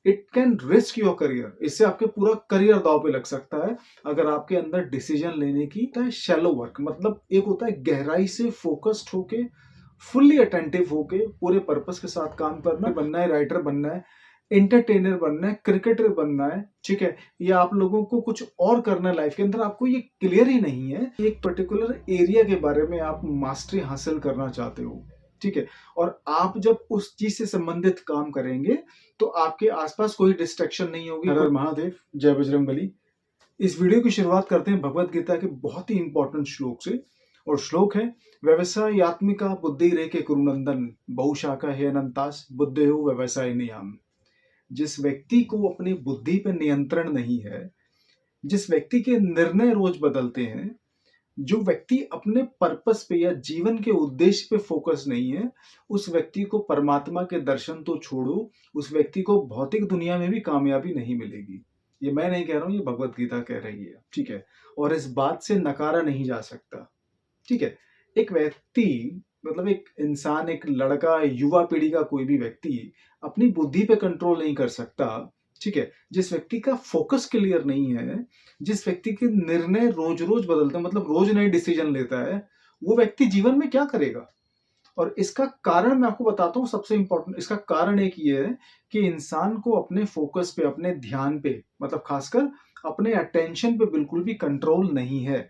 It can risk your career. इससे आपके पूरा करियर दांव पे लग सकता है अगर आपके अंदर डिसीजन लेने की होता है शैलो वर्क, मतलब एक होता है गहराई से फोकस्ड होके, फुल्ली अटेंटिव होके, पूरे पर्पस के साथ काम करना। बनना है राइटर, बनना है एंटरटेनर, बनना है क्रिकेटर, बनना है, ठीक है, या आप लोगों को कुछ और करना है लाइफ के अंदर, आपको ये क्लियर ही नहीं है, एक पर्टिकुलर एरिया के बारे में आप मास्टरी हासिल करना चाहते हो, ठीक है, और आप जब उस चीज से संबंधित काम करेंगे तो आपके आसपास कोई डिस्ट्रैक्शन नहीं होगी। हर हर महादेव, जय बजरंगबली। इस वीडियो की शुरुआत करते हैं भगवत गीता के बहुत ही इंपॉर्टेंट श्लोक से, और श्लोक है, व्यवसायत्मिका बुद्धि रेखे कुरुनंदन बहुशाखा है अनंतास बुद्धेयो व्यवसाय नियम। जिस व्यक्ति को अपनी बुद्धि पर नियंत्रण नहीं है, जिस व्यक्ति के निर्णय रोज बदलते हैं, जो व्यक्ति अपने पर्पस पे या जीवन के उद्देश्य पे फोकस नहीं है, उस व्यक्ति को परमात्मा के दर्शन तो छोड़ो, उस व्यक्ति को भौतिक दुनिया में भी कामयाबी नहीं मिलेगी। ये मैं नहीं कह रहा हूं, ये भगवत गीता कह रही है, ठीक है, और इस बात से नकारा नहीं जा सकता, ठीक है। एक व्यक्ति, मतलब एक इंसान, एक लड़का, युवा पीढ़ी का कोई भी व्यक्ति अपनी बुद्धि पे कंट्रोल नहीं कर सकता, ठीक है, जिस व्यक्ति का फोकस क्लियर नहीं है, जिस व्यक्ति के निर्णय रोज रोज बदलते हैं, मतलब रोज नए डिसीजन लेता है, वो व्यक्ति जीवन में क्या करेगा। और इसका कारण मैं आपको बताता हूं, सबसे इंपॉर्टेंट इसका कारण एक ये है कि इंसान को अपने फोकस पे, अपने ध्यान पे, मतलब खासकर अपने अटेंशन पे बिल्कुल भी कंट्रोल नहीं है।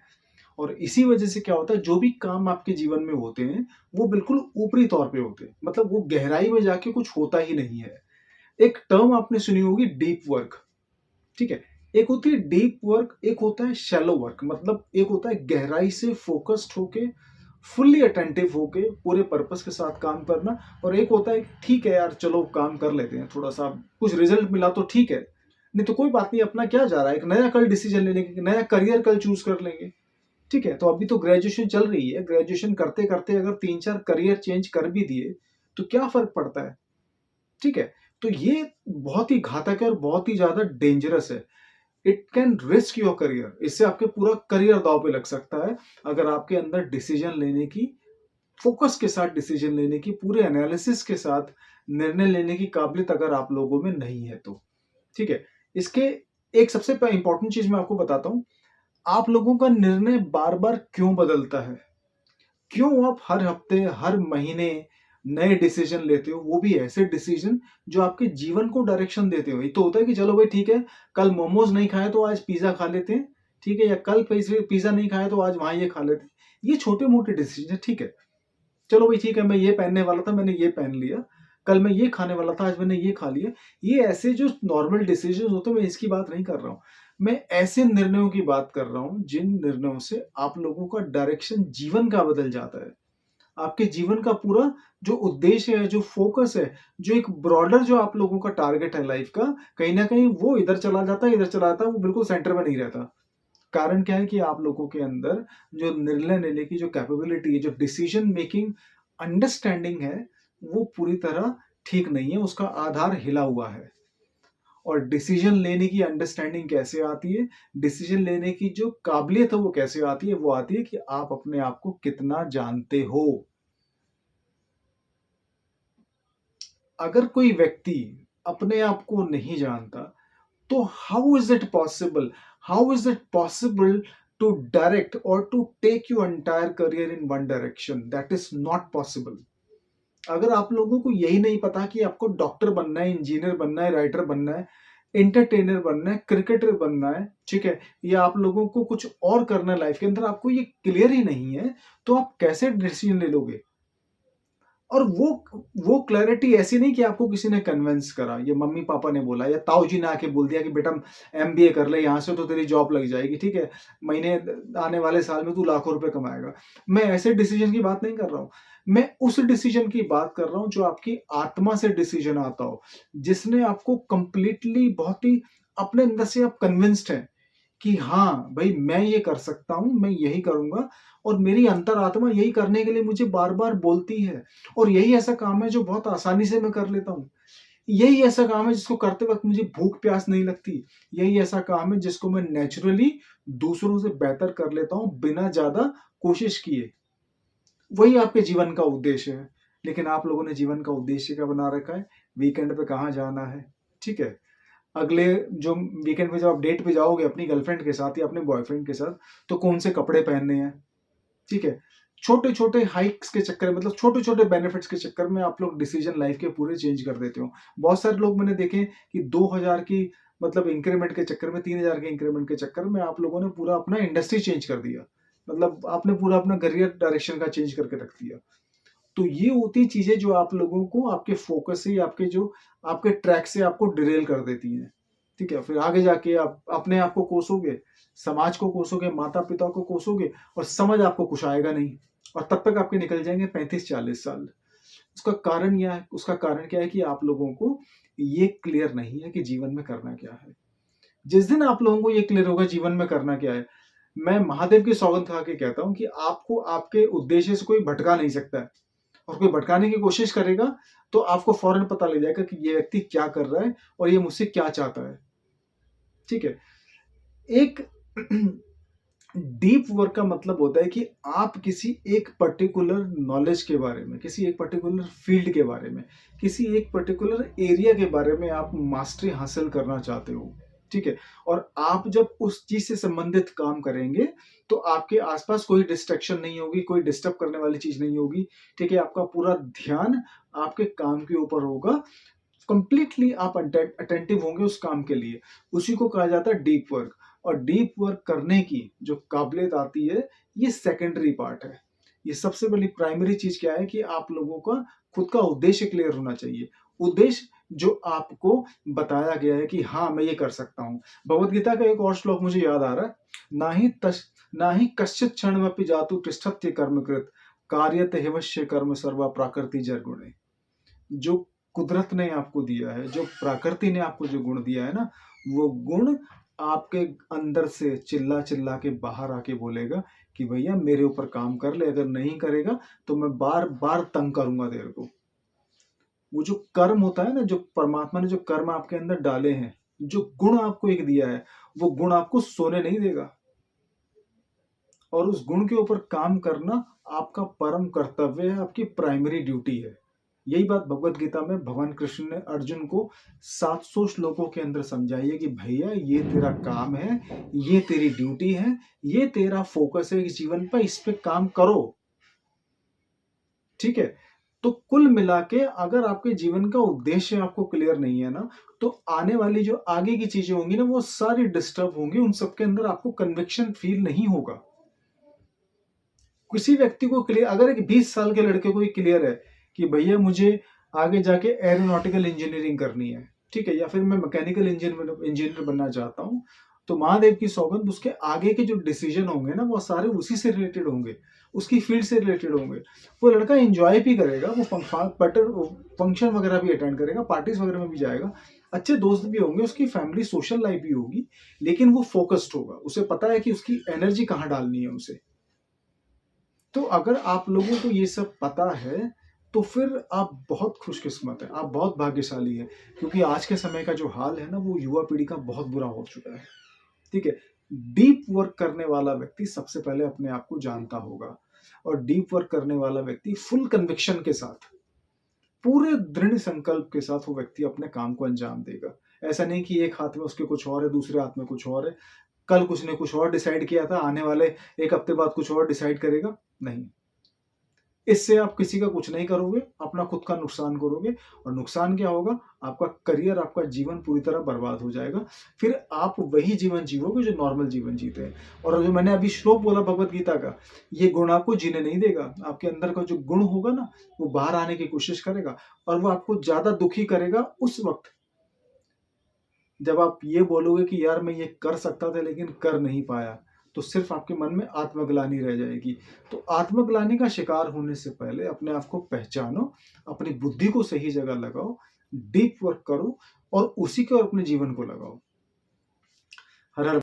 और इसी वजह से क्या होता है, जो भी काम आपके जीवन में होते हैं वो बिल्कुल ऊपरी तौर पे होते हैं, मतलब वो गहराई में जाके कुछ होता ही नहीं है। एक टर्म आपने सुनी होगी, डीप वर्क, ठीक है। एक होती है डीप वर्क, एक होता है शैलो वर्क, मतलब एक होता है गहराई से फोकस्ड होके, फुल्ली अटेंटिव होके, पूरे पर्पस के साथ काम करना, और एक होता है ठीक है यार चलो काम कर लेते हैं, थोड़ा सा कुछ रिजल्ट मिला तो ठीक है, नहीं तो कोई बात नहीं, अपना क्या जा रहा है, एक नया कल डिसीजन लेने की, नया करियर कल चूज कर लेंगे, ठीक है। तो अभी तो ग्रेजुएशन चल रही है, ग्रेजुएशन करते करते अगर 3-4 करियर चेंज कर भी दिए तो क्या फर्क पड़ता है, ठीक है। तो ये बहुत ही घातक है और बहुत ही ज्यादा डेंजरस है। It can risk your career. इससे आपके पूरा करियर दांव पे लग सकता है अगर आपके अंदर डिसीजन लेने की, फोकस के साथ डिसीजन लेने की, पूरे एनालिसिस के साथ निर्णय लेने की काबिलियत अगर आप लोगों में नहीं है तो, ठीक है। इसके एक सबसे इंपॉर्टेंट चीज मैं आपको बताता हूं, आप लोगों का निर्णय बार बार क्यों बदलता है, क्यों आप हर हफ्ते, हर महीने नए डिसीजन लेते हो, वो भी ऐसे डिसीजन जो आपके जीवन को डायरेक्शन देते हो। ये तो होता है कि चलो भाई ठीक है, कल मोमोज नहीं खाए तो आज पिज्जा खा लेते हैं, ठीक है, या कल पिज्जा नहीं खाए तो आज वहां ये खा लेते हैं। ये छोटे मोटे डिसीजन है, ठीक है, चलो भाई ठीक है, मैं ये पहनने वाला था, मैंने ये पहन लिया, कल मैं ये खाने वाला था, आज मैंने ये खा लिया। ये ऐसे जो नॉर्मल डिसीजन होते हैं, मैं इसकी बात नहीं कर रहा हूँ, मैं ऐसे निर्णयों की बात कर रहा हूँ जिन निर्णयों से आप लोगों का डायरेक्शन जीवन का बदल जाता है। आपके जीवन का पूरा जो उद्देश्य है, जो फोकस है, जो एक ब्रॉडर जो आप लोगों का टारगेट है लाइफ का, कहीं ना कहीं वो इधर चला जाता है, इधर चला जाता है, वो बिल्कुल सेंटर में नहीं रहता। कारण क्या है कि आप लोगों के अंदर जो निर्णय लेने की जो कैपेबिलिटी है, जो डिसीजन मेकिंग अंडरस्टैंडिंग है, वो पूरी तरह ठीक नहीं है, उसका आधार हिला हुआ है। और डिसीजन लेने की अंडरस्टैंडिंग कैसे आती है, डिसीजन लेने की जो काबिलियत है वो कैसे आती है, वो आती है कि आप अपने आप को कितना जानते हो। अगर कोई व्यक्ति अपने आप को नहीं जानता तो how is it possible to direct और to take you entire career in one direction, that is not possible. अगर आप लोगों को यही नहीं पता कि आपको डॉक्टर बनना है, इंजीनियर बनना है, राइटर बनना है, एंटरटेनर बनना है, क्रिकेटर बनना है, ठीक है, या आप लोगों को कुछ और करना है लाइफ के अंदर, आपको ये क्लियर ही नहीं है, तो आप कैसे डिसीजन ले लोगे। और वो क्लैरिटी ऐसी नहीं कि आपको किसी ने कन्विंस करा, ये मम्मी पापा ने बोला या ताऊ जी ने आके बोल दिया कि बेटा एमबीए कर ले, यहां से तो तेरी जॉब लग जाएगी, ठीक है, महीने आने वाले साल में तू लाखों रुपए कमाएगा। मैं ऐसे डिसीजन की बात नहीं कर रहा हूं, मैं उस डिसीजन की बात कर रहा हूं जो आपकी आत्मा से डिसीजन आता हो, जिसने आपको कंप्लीटली, बहुत ही अपने अंदर से आप कन्विंस्ड हैं कि हाँ भाई मैं ये कर सकता हूं, मैं यही करूंगा, और मेरी अंतरात्मा यही करने के लिए मुझे बार बार बोलती है, और यही ऐसा काम है जो बहुत आसानी से मैं कर लेता हूं, यही ऐसा काम है जिसको करते वक्त मुझे भूख प्यास नहीं लगती, यही ऐसा काम है जिसको मैं नेचुरली दूसरों से बेहतर कर लेता हूं बिना ज्यादा कोशिश किए। वही आपके जीवन का उद्देश्य है। लेकिन आप लोगों ने जीवन का उद्देश्य क्या बना रखा है, वीकेंड पे कहाँ जाना है, ठीक है। अगले जो वीकेंड पे जब आप डेट पे जाओगे अपनी गर्लफ्रेंड के साथ या अपने बॉयफ्रेंड के साथ, तो कौन से कपड़े पहनने हैं, ठीक है। छोटे छोटे हाइक्स के चक्कर में, मतलब छोटे छोटे बेनिफिट्स के चक्कर में आप लोग डिसीजन लाइफ के पूरे चेंज कर देते हो। बहुत सारे लोग मैंने देखे कि 2000 की मतलब इंक्रीमेंट के चक्कर में, 3000 के इंक्रीमेंट के चक्कर में आप लोगों ने पूरा अपना इंडस्ट्री चेंज कर दिया, मतलब आपने पूरा अपना करियर डायरेक्शन का चेंज करके रख दिया। तो ये होती चीजें जो आप लोगों को आपके फोकस से, आपके जो आपके ट्रैक से आपको डिरेल कर देती हैं, ठीक है। फिर आगे जाके आप अपने आप को कोसोगे, समाज को कोसोगे, माता पिता को कोसोगे, और समझ आपको कुछ आएगा नहीं, और तब तक आपके निकल जाएंगे 35-40 साल। उसका कारण क्या है? उसका कारण क्या है कि आप लोगों को ये क्लियर नहीं है कि जीवन में करना क्या है। जिस दिन आप लोगों को ये क्लियर होगा जीवन में करना क्या है, मैं महादेव की सौगंध खा के कहता हूं कि आपको आपके उद्देश्य से कोई भटका नहीं सकता है। और कोई भटकाने की कोशिश करेगा तो आपको फौरन पता लग जाएगा कि ये व्यक्ति क्या कर रहा है और ये मुझसे क्या चाहता है, ठीक है। एक डीप वर्क का मतलब होता है कि आप किसी एक पर्टिकुलर नॉलेज के बारे में, किसी एक पर्टिकुलर फील्ड के बारे में, किसी एक पर्टिकुलर एरिया के बारे में आप मास्टरी हासिल करना चाहते हो, ठीक है। और आप जब उस चीज से संबंधित काम करेंगे तो आपके आसपास कोई डिस्ट्रैक्शन नहीं होगी, कोई डिस्टर्ब करने वाली चीज नहीं होगी, ठीक है। आपका पूरा ध्यान आपके काम के ऊपर होगा, कंप्लीटली आप अटेंटिव होंगे उस काम के लिए। उसी को कहा जाता है डीप वर्क। और डीप वर्क करने की जो काबिलियत आती है, ये सेकेंडरी पार्ट है। ये सबसे बड़ी प्राइमरी चीज क्या है कि आप लोगों का खुद का उद्देश्य क्लियर होना चाहिए। उद्देश्य जो आपको बताया गया है कि हाँ मैं ये कर सकता हूं। भगवत गीता का एक और श्लोक मुझे याद आ रहा है, ना ही कश्चित क्षणमपि जातु तिष्ठत्य कर्मकृत कार्यत हेवश्य कर्म सर्वा प्राकृति जरगुणे। जो कुदरत ने आपको दिया है, जो प्रकृति ने आपको जो गुण दिया है ना, वो गुण आपके अंदर से चिल्ला चिल्ला के बाहर आके बोलेगा कि भैया मेरे ऊपर काम कर ले, अगर नहीं करेगा तो मैं बार बार तंग करूंगा तेरे को। वो जो कर्म होता है ना, जो परमात्मा ने जो कर्म आपके अंदर डाले हैं, जो गुण आपको एक दिया है, वो गुण आपको सोने नहीं देगा। और उस गुण के ऊपर काम करना आपका परम कर्तव्य है, आपकी प्राइमरी ड्यूटी है। यही बात भगवत गीता में भगवान कृष्ण ने अर्जुन को 700 श्लोकों के अंदर समझाई है कि भैया ये तेरा काम है, ये तेरी ड्यूटी है, ये तेरा फोकस है जीवन पर, इस पे काम करो, ठीक है। तो कुल मिला के अगर आपके जीवन का उद्देश्य आपको क्लियर नहीं है ना, तो आने वाली जो आगे की चीजें होंगी ना, वो सारी डिस्टर्ब होंगी, उन सबके अंदर आपको कन्विक्शन फील नहीं होगा। किसी व्यक्ति को क्लियर, अगर एक 20 साल के लड़के को क्लियर है कि भैया मुझे आगे जाके एरोनॉटिकल इंजीनियरिंग करनी है, ठीक है, या फिर मैं मैकेनिकल इंजीनियर बनना चाहता हूं, तो महादेव की सौगंध उसके आगे के जो डिसीजन होंगे ना, वो सारे उसी से रिलेटेड होंगे, उसकी फील्ड से रिलेटेड होंगे। वो लड़का एंजॉय भी करेगा, वो फंक्शन वगैरह भी अटेंड करेगा, पार्टीज वगैरह में भी जाएगा, अच्छे दोस्त भी होंगे, उसकी फैमिली सोशल लाइफ भी होगी, लेकिन वो फोकस्ड होगा, उसे पता है कि उसकी एनर्जी कहाँ डालनी है उसे। तो अगर आप लोगों को ये सब पता है तो फिर आप बहुत खुशकिस्मत हैं, आप बहुत भाग्यशाली हैं, क्योंकि आज के समय का जो हाल है ना, वो युवा पीढ़ी का बहुत बुरा हो चुका है, ठीक है। डीप वर्क करने वाला व्यक्ति सबसे पहले अपने आप को जानता होगा, और डीप वर्क करने वाला व्यक्ति फुल कन्विक्शन के साथ, पूरे दृढ़ संकल्प के साथ वो व्यक्ति अपने काम को अंजाम देगा। ऐसा नहीं कि एक हाथ में उसके कुछ और है, दूसरे हाथ में कुछ और है, कल कुछ ने कुछ और डिसाइड किया था, आने वाले एक हफ्ते बाद कुछ और डिसाइड करेगा, नहीं। इससे आप किसी का कुछ नहीं करोगे, अपना खुद का नुकसान करोगे, और नुकसान क्या होगा, आपका करियर, आपका जीवन पूरी तरह बर्बाद हो जाएगा। फिर आप वही जीवन जीवोगे जो नॉर्मल जीवन जीते हैं। और जो मैंने अभी श्लोक बोला भगवत गीता का, ये गुण आपको जीने नहीं देगा। आपके अंदर का जो गुण होगा ना, वो बाहर आने की कोशिश करेगा, और वो आपको ज्यादा दुखी करेगा उस वक्त जब आप ये बोलोगे कि यार मैं ये कर सकता था लेकिन कर नहीं पाया, तो सिर्फ आपके मन में आत्मग्लानि रह जाएगी। तो आत्मग्लानि का शिकार होने से पहले अपने आप को पहचानो, अपनी बुद्धि को सही जगह लगाओ, डीप वर्क करो, और उसी को अपने जीवन को लगाओ। हर हर